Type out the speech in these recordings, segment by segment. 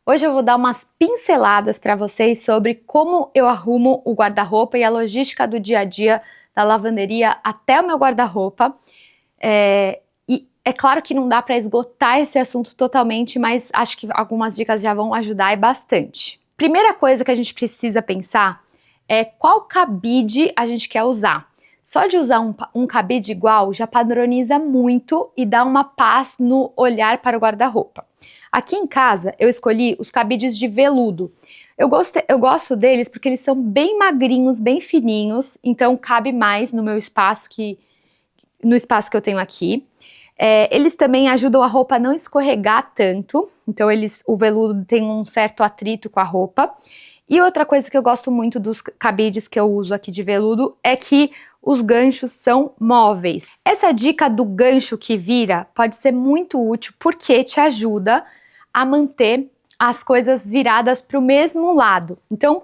Hoje eu vou dar umas pinceladas para vocês sobre como eu arrumo o guarda-roupa e a logística do dia a dia da lavanderia até o meu guarda-roupa. E é claro que não dá para esgotar esse assunto totalmente, mas acho que algumas dicas já vão ajudar e bastante. Primeira coisa que a gente precisa pensar é qual cabide a gente quer usar. Só de usar um cabide igual já padroniza muito e dá uma paz no olhar para o guarda-roupa. Aqui em casa eu escolhi os cabides de veludo. Eu gosto deles porque eles são bem magrinhos, bem fininhos, então cabe mais no meu espaço no espaço que eu tenho aqui. Eles também ajudam a roupa a não escorregar tanto, então o veludo tem um certo atrito com a roupa. E outra coisa que eu gosto muito dos cabides que eu uso aqui de veludo é que os ganchos são móveis. Essa dica do gancho que vira pode ser muito útil porque te ajuda a manter as coisas viradas para o mesmo lado. Então,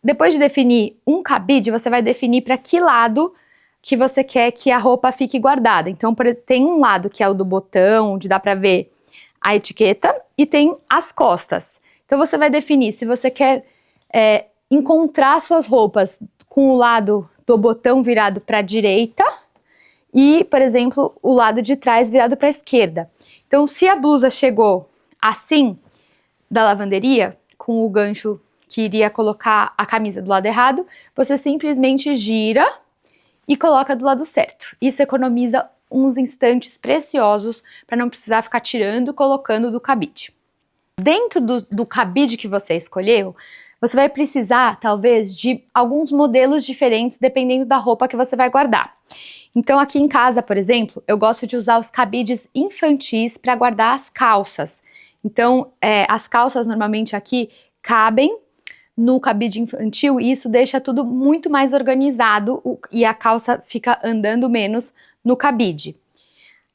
depois de definir um cabide, você vai definir para que lado que você quer que a roupa fique guardada. Então, tem um lado que é o do botão, onde dá para ver a etiqueta, e tem as costas. Então, você vai definir se você quer encontrar suas roupas com o lado do botão virado para a direita e, por exemplo, o lado de trás virado para a esquerda. Então, se a blusa chegou assim da lavanderia, com o gancho que iria colocar a camisa do lado errado, você simplesmente gira e coloca do lado certo. Isso economiza uns instantes preciosos para não precisar ficar tirando e colocando do cabide. Dentro do cabide que você escolheu, você vai precisar, talvez, de alguns modelos diferentes, dependendo da roupa que você vai guardar. Então, aqui em casa, por exemplo, eu gosto de usar os cabides infantis para guardar as calças. Então, as calças, normalmente, aqui, cabem no cabide infantil e isso deixa tudo muito mais organizado e a calça fica andando menos no cabide.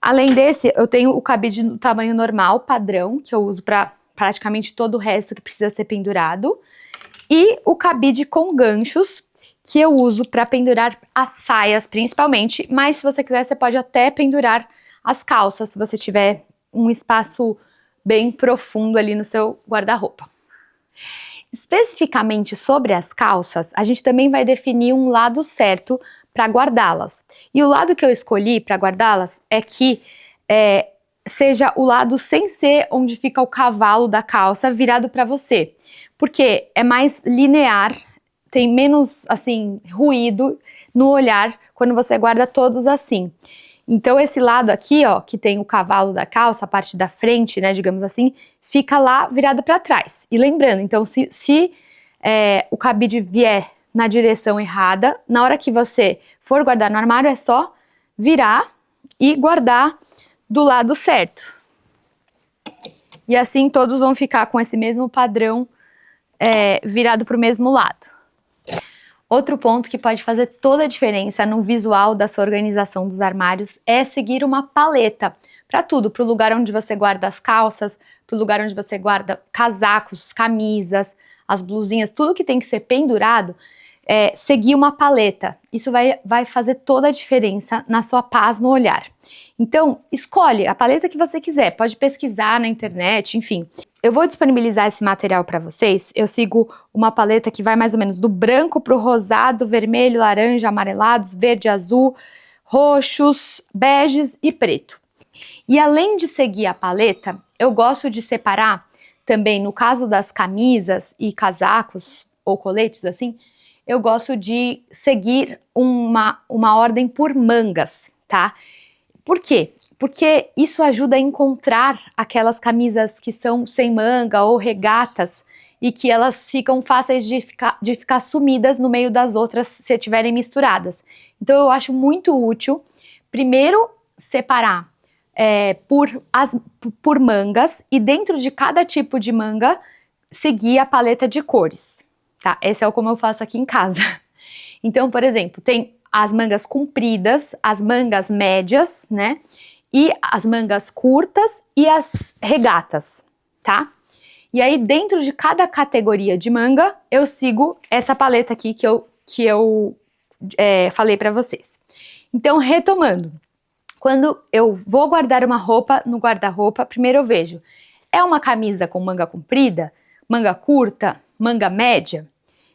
Além desse, eu tenho o cabide no tamanho normal, padrão, que eu uso para praticamente todo o resto que precisa ser pendurado. E o cabide com ganchos, que eu uso para pendurar as saias principalmente, mas se você quiser, você pode até pendurar as calças, se você tiver um espaço bem profundo ali no seu guarda-roupa. Especificamente sobre as calças, a gente também vai definir um lado certo para guardá-las. E o lado que eu escolhi para guardá-las é que seja o lado sem ser onde fica o cavalo da calça virado para você. Porque é mais linear, tem menos, assim, ruído no olhar quando você guarda todos assim. Então esse lado aqui, ó, que tem o cavalo da calça, a parte da frente, né, digamos assim, fica lá virado para trás. E lembrando, então se o cabide vier na direção errada, na hora que você for guardar no armário é só virar e guardar do lado certo. E assim todos vão ficar com esse mesmo padrão virado para o mesmo lado. Outro ponto que pode fazer toda a diferença no visual da sua organização dos armários é seguir uma paleta para tudo, para o lugar onde você guarda as calças, para o lugar onde você guarda casacos, camisas, as blusinhas, tudo que tem que ser pendurado, seguir uma paleta. Isso vai fazer toda a diferença na sua paz no olhar. Então, escolhe a paleta que você quiser, pode pesquisar na internet, enfim. Eu vou disponibilizar esse material para vocês. Eu sigo uma paleta que vai mais ou menos do branco para o rosado, vermelho, laranja, amarelados, verde, azul, roxos, beges e preto. E além de seguir a paleta, eu gosto de separar também, no caso das camisas e casacos ou coletes assim, eu gosto de seguir uma ordem por mangas, tá? Por quê? Porque isso ajuda a encontrar aquelas camisas que são sem manga ou regatas e que elas ficam fáceis de ficar sumidas no meio das outras se estiverem misturadas. Então eu acho muito útil, primeiro, separar por mangas e dentro de cada tipo de manga seguir a paleta de cores, tá? Esse é como eu faço aqui em casa. Então, por exemplo, tem as mangas compridas, as mangas médias, né? E as mangas curtas e as regatas, tá? E aí, dentro de cada categoria de manga, eu sigo essa paleta aqui que eu falei pra vocês. Então, retomando. Quando eu vou guardar uma roupa no guarda-roupa, primeiro eu vejo, é uma camisa com manga comprida? manga curta, manga média.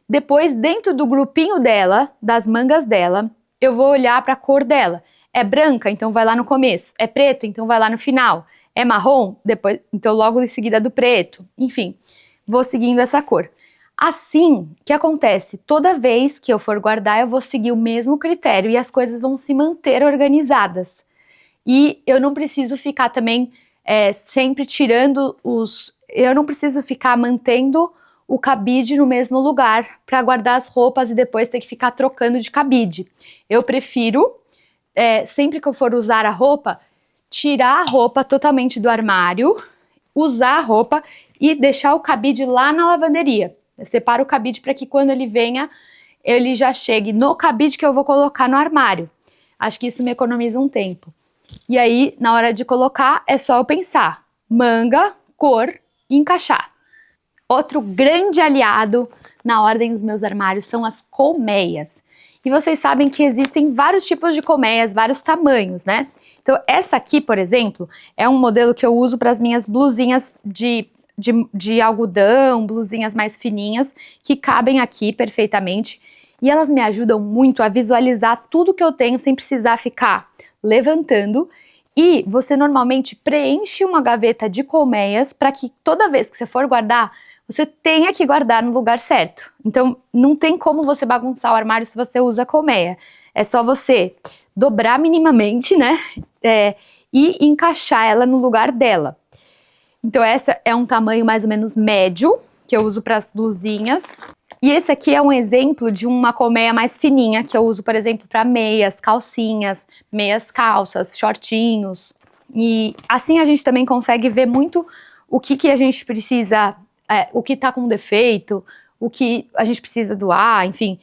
Depois, dentro do grupinho dela, das mangas dela, eu vou olhar para a cor dela. É branca, então vai lá no começo. É preta, então vai lá no final. É marrom, depois, então logo em seguida do preto. Enfim, vou seguindo essa cor. Assim, o que acontece? Toda vez que eu for guardar, eu vou seguir o mesmo critério e as coisas vão se manter organizadas. E eu não preciso ficar também sempre tirando eu não preciso ficar mantendo o cabide no mesmo lugar para guardar as roupas e depois ter que ficar trocando de cabide. Eu prefiro, sempre que eu for usar a roupa, tirar a roupa totalmente do armário, usar a roupa e deixar o cabide lá na lavanderia. Eu separo o cabide para que quando ele venha, ele já chegue no cabide que eu vou colocar no armário. Acho que isso me economiza um tempo. E aí, na hora de colocar, é só eu pensar manga, cor e encaixar. Outro grande aliado na ordem dos meus armários são as colmeias. E vocês sabem que existem vários tipos de colmeias, vários tamanhos, né? Então, essa aqui, por exemplo, é um modelo que eu uso para as minhas blusinhas de algodão, blusinhas mais fininhas, que cabem aqui perfeitamente. E elas me ajudam muito a visualizar tudo que eu tenho sem precisar ficar levantando. E você normalmente preenche uma gaveta de colmeias para que toda vez que você for guardar, você tenha que guardar no lugar certo. Então, não tem como você bagunçar o armário se você usa colmeia. É só você dobrar minimamente, né? E encaixar ela no lugar dela. Então, essa é um tamanho mais ou menos médio, que eu uso para as blusinhas. E esse aqui é um exemplo de uma colmeia mais fininha, que eu uso, por exemplo, para meias, calcinhas, meias calças, shortinhos. E assim a gente também consegue ver muito o que a gente precisa, o que tá com defeito, o que a gente precisa doar, enfim.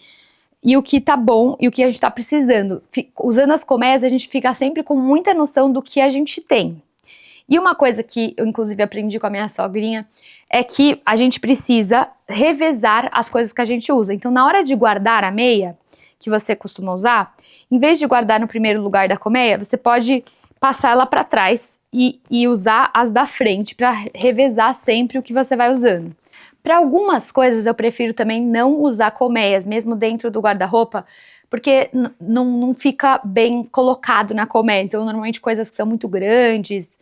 E o que tá bom e o que a gente tá precisando. Usando as colmeias, a gente fica sempre com muita noção do que a gente tem. E uma coisa que eu, inclusive, aprendi com a minha sogrinha é que a gente precisa revezar as coisas que a gente usa. Então, na hora de guardar a meia que você costuma usar, em vez de guardar no primeiro lugar da colmeia, você pode passar ela para trás e usar as da frente para revezar sempre o que você vai usando. Para algumas coisas, eu prefiro também não usar colmeias, mesmo dentro do guarda-roupa, porque não fica bem colocado na colmeia. Então, normalmente, coisas que são muito grandes,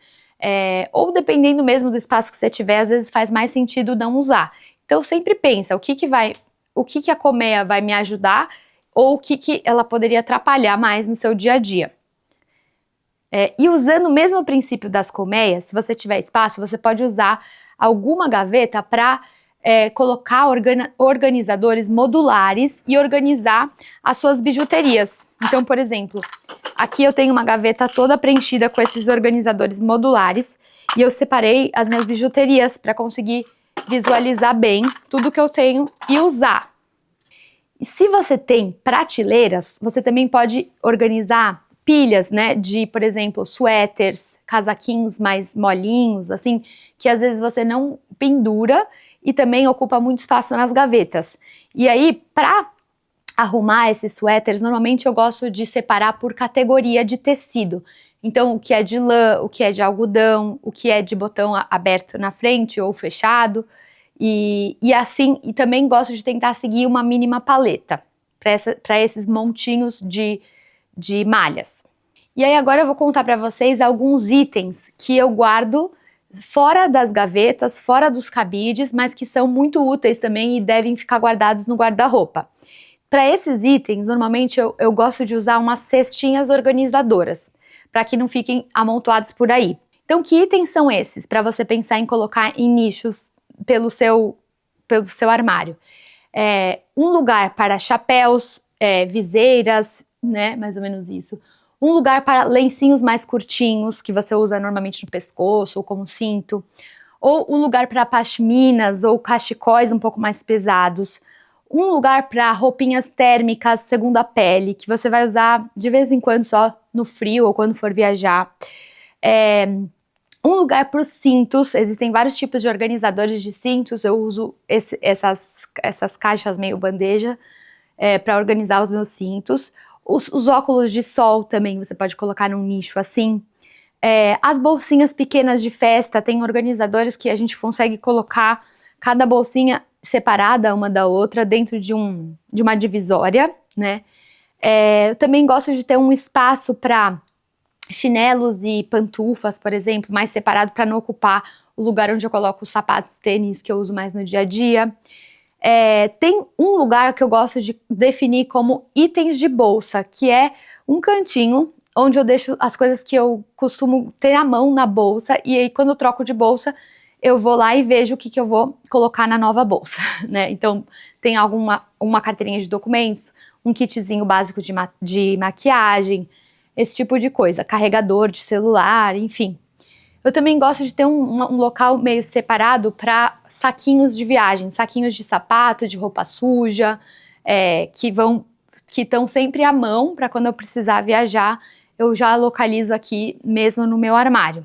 ou dependendo mesmo do espaço que você tiver, às vezes faz mais sentido não usar. Então sempre pensa o que a colmeia vai me ajudar ou o que ela poderia atrapalhar mais no seu dia a dia. E usando o mesmo princípio das colmeias, se você tiver espaço, você pode usar alguma gaveta para colocar organizadores modulares e organizar as suas bijuterias. Então, por exemplo, aqui eu tenho uma gaveta toda preenchida com esses organizadores modulares e eu separei as minhas bijuterias para conseguir visualizar bem tudo que eu tenho e usar. E se você tem prateleiras, você também pode organizar pilhas, né, de, por exemplo, suéteres, casaquinhos mais molinhos, assim, que às vezes você não pendura e também ocupa muito espaço nas gavetas. E aí, para arrumar esses suéteres, normalmente eu gosto de separar por categoria de tecido. Então, o que é de lã, o que é de algodão, o que é de botão aberto na frente ou fechado. E assim, e também gosto de tentar seguir uma mínima paleta para esses montinhos de malhas. E aí agora eu vou contar para vocês alguns itens que eu guardo fora das gavetas, fora dos cabides, mas que são muito úteis também e devem ficar guardados no guarda-roupa. Para esses itens, normalmente eu gosto de usar umas cestinhas organizadoras, para que não fiquem amontoados por aí. Então, que itens são esses para você pensar em colocar em nichos pelo seu armário? Um lugar para chapéus, viseiras, né, mais ou menos isso. Um lugar para lencinhos mais curtinhos, que você usa normalmente no pescoço ou como cinto. Ou um lugar para pashminas ou cachecóis um pouco mais pesados. Um lugar para roupinhas térmicas segunda pele, que você vai usar de vez em quando só no frio ou quando for viajar. Um lugar para os cintos, existem vários tipos de organizadores de cintos, eu uso essas caixas meio bandeja para organizar os meus cintos. Os óculos de sol também você pode colocar num nicho assim. As bolsinhas pequenas de festa, tem organizadores que a gente consegue colocar cada bolsinha separada uma da outra dentro de uma divisória, né? Eu também gosto de ter um espaço para chinelos e pantufas, por exemplo, mais separado para não ocupar o lugar onde eu coloco os sapatos, tênis que eu uso mais no dia a dia. Tem um lugar que eu gosto de definir como itens de bolsa, que é um cantinho onde eu deixo as coisas que eu costumo ter à mão na bolsa, e aí quando eu troco de bolsa, eu vou lá e vejo o que eu vou colocar na nova bolsa, né? Então, tem uma carteirinha de documentos, um kitzinho básico de maquiagem, esse tipo de coisa, carregador de celular, enfim. Eu também gosto de ter um local meio separado para saquinhos de viagem, saquinhos de sapato, de roupa suja, que estão sempre à mão para quando eu precisar viajar, eu já localizo aqui mesmo no meu armário.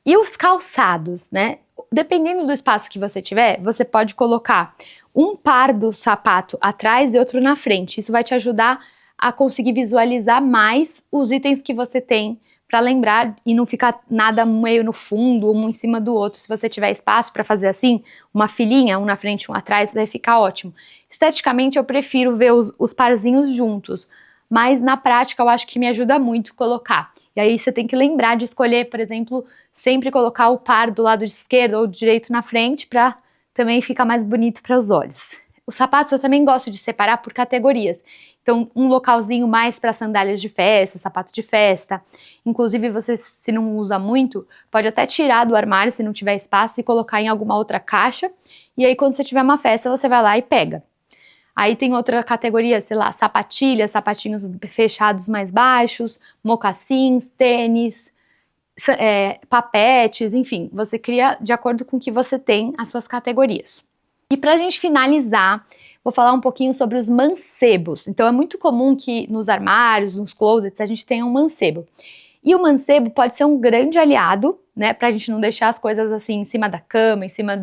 E os calçados, né? Dependendo do espaço que você tiver, você pode colocar um par do sapato atrás e outro na frente. Isso vai te ajudar a conseguir visualizar mais os itens que você tem para lembrar e não ficar nada meio no fundo, um em cima do outro. Se você tiver espaço para fazer assim, uma filinha, um na frente e um atrás, vai ficar ótimo. Esteticamente, eu prefiro ver os parzinhos juntos, mas na prática eu acho que me ajuda muito colocar. E aí você tem que lembrar de escolher, por exemplo, sempre colocar o par do lado esquerdo ou direito na frente para também ficar mais bonito para os olhos. Os sapatos eu também gosto de separar por categorias. Então, um localzinho mais para sandálias de festa, sapato de festa. Inclusive, você, se não usa muito, pode até tirar do armário se não tiver espaço e colocar em alguma outra caixa. E aí, quando você tiver uma festa, você vai lá e pega. Aí tem outra categoria, sei lá, sapatilhas, sapatinhos fechados mais baixos, mocassins, tênis, papetes, enfim. Você cria de acordo com o que você tem as suas categorias. E pra gente finalizar, vou falar um pouquinho sobre os mancebos. Então é muito comum que nos armários, nos closets, a gente tenha um mancebo. E o mancebo pode ser um grande aliado, né, pra gente não deixar as coisas assim em cima da cama, em cima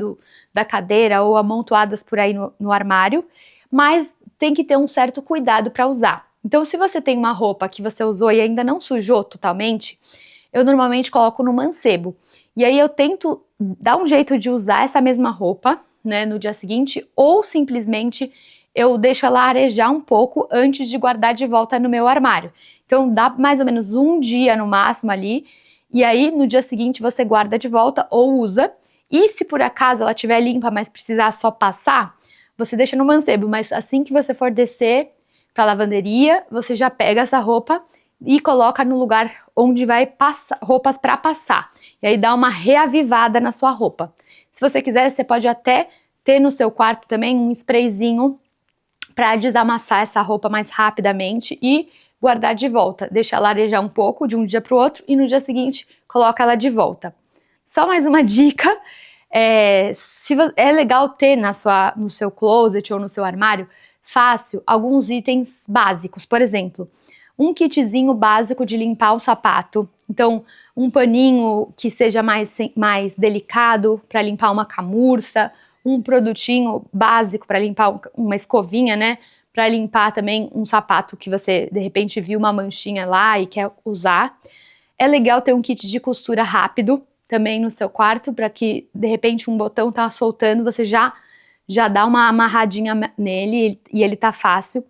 da cadeira ou amontoadas por aí no armário, mas tem que ter um certo cuidado para usar. Então se você tem uma roupa que você usou e ainda não sujou totalmente, eu normalmente coloco no mancebo. E aí eu tento dar um jeito de usar essa mesma roupa, né, no dia seguinte, ou simplesmente eu deixo ela arejar um pouco antes de guardar de volta no meu armário. Então dá mais ou menos um dia no máximo ali, e aí no dia seguinte você guarda de volta ou usa. E se por acaso ela estiver limpa, mas precisar só passar, você deixa no mancebo, mas assim que você for descer para a lavanderia, você já pega essa roupa e coloca no lugar onde vai passar, roupas para passar. E aí dá uma reavivada na sua roupa. Se você quiser, você pode até ter no seu quarto também um sprayzinho para desamassar essa roupa mais rapidamente e guardar de volta. Deixa ela arejar um pouco de um dia para o outro e no dia seguinte coloca ela de volta. Só mais uma dica, é legal ter no seu closet ou no seu armário fácil alguns itens básicos. Por exemplo, um kitzinho básico de limpar o sapato. Então, um paninho que seja mais delicado para limpar uma camurça, um produtinho básico para limpar uma escovinha, né? Para limpar também um sapato que você, de repente, viu uma manchinha lá e quer usar. É legal ter um kit de costura rápido também no seu quarto, para que, de repente, um botão tá soltando, você já dá uma amarradinha nele e ele tá fácil.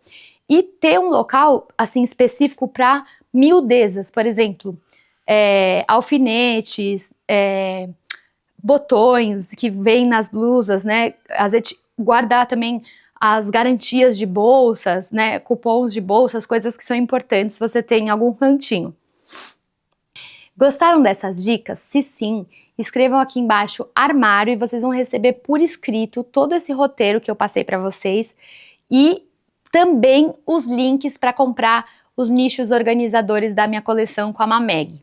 E ter um local, assim, específico para miudezas, por exemplo, alfinetes, botões que vêm nas blusas, né? Guardar também as garantias de bolsas, né? Cupons de bolsas, coisas que são importantes se você tem em algum cantinho. Gostaram dessas dicas? Se sim, escrevam aqui embaixo armário e vocês vão receber por escrito todo esse roteiro que eu passei para vocês e também os links para comprar os nichos organizadores da minha coleção com a Mameg.